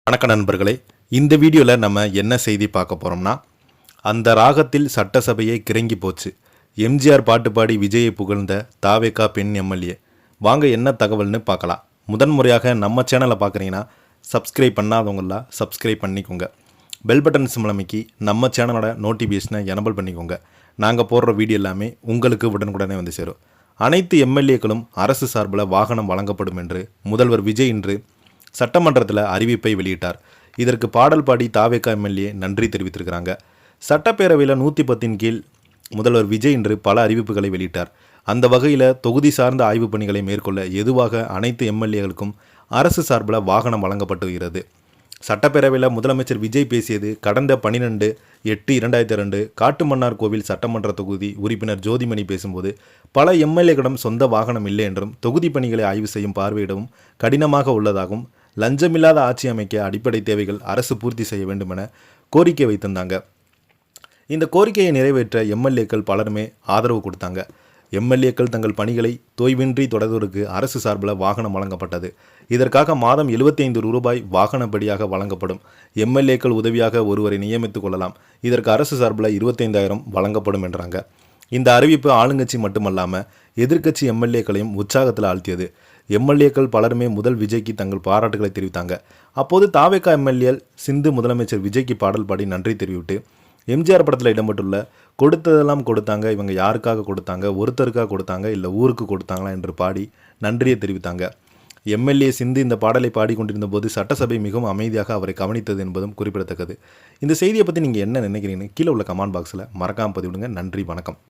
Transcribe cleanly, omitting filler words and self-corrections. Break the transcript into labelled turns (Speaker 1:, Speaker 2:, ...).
Speaker 1: வணக்கம் நண்பர்களே, இந்த வீடியோவில் நம்ம என்ன செய்தி பார்க்க போகிறோம்னா, அந்த ராகத்தில் சட்டசபையை கிறங்கி போச்சு. எம்ஜிஆர் பாட்டு பாடி விஜயை புகழ்ந்த தாவேகா பெண் எம்எல்ஏ. வாங்க என்ன தகவல்னு பார்க்கலாம். முதன்முறையாக நம்ம சேனலை பார்க்குறீங்கன்னா சப்ஸ்கிரைப் பண்ணாதவங்களா சப்ஸ்கிரைப் பண்ணிக்கோங்க. பெல் பட்டன் சிம்லமைக்கு நம்ம சேனலோட நோட்டிஃபிகேஷனை எனபிள் பண்ணிக்கோங்க. நாங்கள் போடுற வீடியோ எல்லாமே உங்களுக்கு உடனுக்குடனே வந்து சேரும். அனைத்து எம்எல்ஏக்களும் அரசு சார்பில் வாகனம் வழங்கப்படும் என்று முதல்வர் விஜய் இன்று சட்டமன்றத்தில் அறிவிப்பை வெளியிட்டார். இதற்கு பாடல் பாடி தாவேகா எம்எல்ஏ நன்றி தெரிவித்திருக்கிறாங்க. சட்டப்பேரவையில் 110 கீழ் முதல்வர் விஜய் இன்று பல அறிவிப்புகளை வெளியிட்டார். அந்த வகையில் தொகுதி சார்ந்த ஆய்வுப் பணிகளை மேற்கொள்ள எதுவாக அனைத்து எம்எல்ஏகளுக்கும் அரசு சார்பில் வாகனம் வழங்கப்பட்டு வருகிறது. சட்டப்பேரவையில் முதலமைச்சர் விஜய் பேசியது கடந்த 12/8/2002 காட்டுமன்னார் கோவில் சட்டமன்ற தொகுதி உறுப்பினர் ஜோதிமணி பேசும்போது பல எம்எல்ஏக்களிடம் சொந்த வாகனம் இல்லை என்றும் தொகுதி பணிகளை ஆய்வு செய்யும் பார்வையிடவும் கடினமாக உள்ளதாகவும் லஞ்சமில்லாத ஆட்சி அமைக்க அடிப்படை தேவைகள் அரசு பூர்த்தி செய்ய வேண்டும் என கோரிக்கை வைத்திருந்தாங்க. இந்த கோரிக்கையை நிறைவேற்ற எம்எல்ஏக்கள் பலருமே ஆதரவு கொடுத்தாங்க. எம்எல்ஏக்கள் தங்கள் பணிகளை தொய்வின்றி தொடர்வதற்கு அரசு சார்பில் வாகனம் வழங்கப்பட்டது. இதற்காக மாதம் 75 ரூபாய் வாகனப்படியாக வழங்கப்படும். எம்எல்ஏக்கள் உதவியாக ஒருவரை நியமித்துக் கொள்ளலாம். இதற்கு அரசு சார்பில் 25,000 வழங்கப்படும் என்றாங்க. இந்த அறிவிப்பு ஆளுங்கட்சி மட்டுமல்லாமல் எதிர்க்கட்சி எம்எல்ஏக்களையும் உற்சாகத்தில் ஆழ்த்தியது. எம்எல்ஏக்கள் பலருமே முதல் விஜய்க்கு தங்கள் பாராட்டுகளை தெரிவித்தாங்க. அப்போது தாவேகா எம்எல்ஏ சிந்து முதலமைச்சர் விஜய்க்கு பாடல் பாடி நன்றி தெரிவித்து எம்ஜிஆர் படத்தில் இடம்பெற்றுள்ள கொடுத்ததெல்லாம் கொடுத்தாங்க, இவங்க யாருக்காக கொடுத்தாங்க, ஒருத்தருக்காக கொடுத்தாங்க, இல்லை ஊருக்கு கொடுத்தாங்களா என்று பாடி நன்றியை தெரிவித்தாங்க. எம்எல்ஏ சிந்து இந்த பாடலை பாடிக்கொண்டிருந்த போது சட்டசபை மிகவும் அமைதியாக அவரை கவனித்தது என்பதும் குறிப்பிடத்தக்கது. இந்த செய்தியை பற்றி நீங்கள் என்ன நினைக்கிறீங்கன்னு கீழே உள்ள கமெண்ட் பாக்ஸில் மறக்காமல் பதிவிடுங்க. நன்றி, வணக்கம்.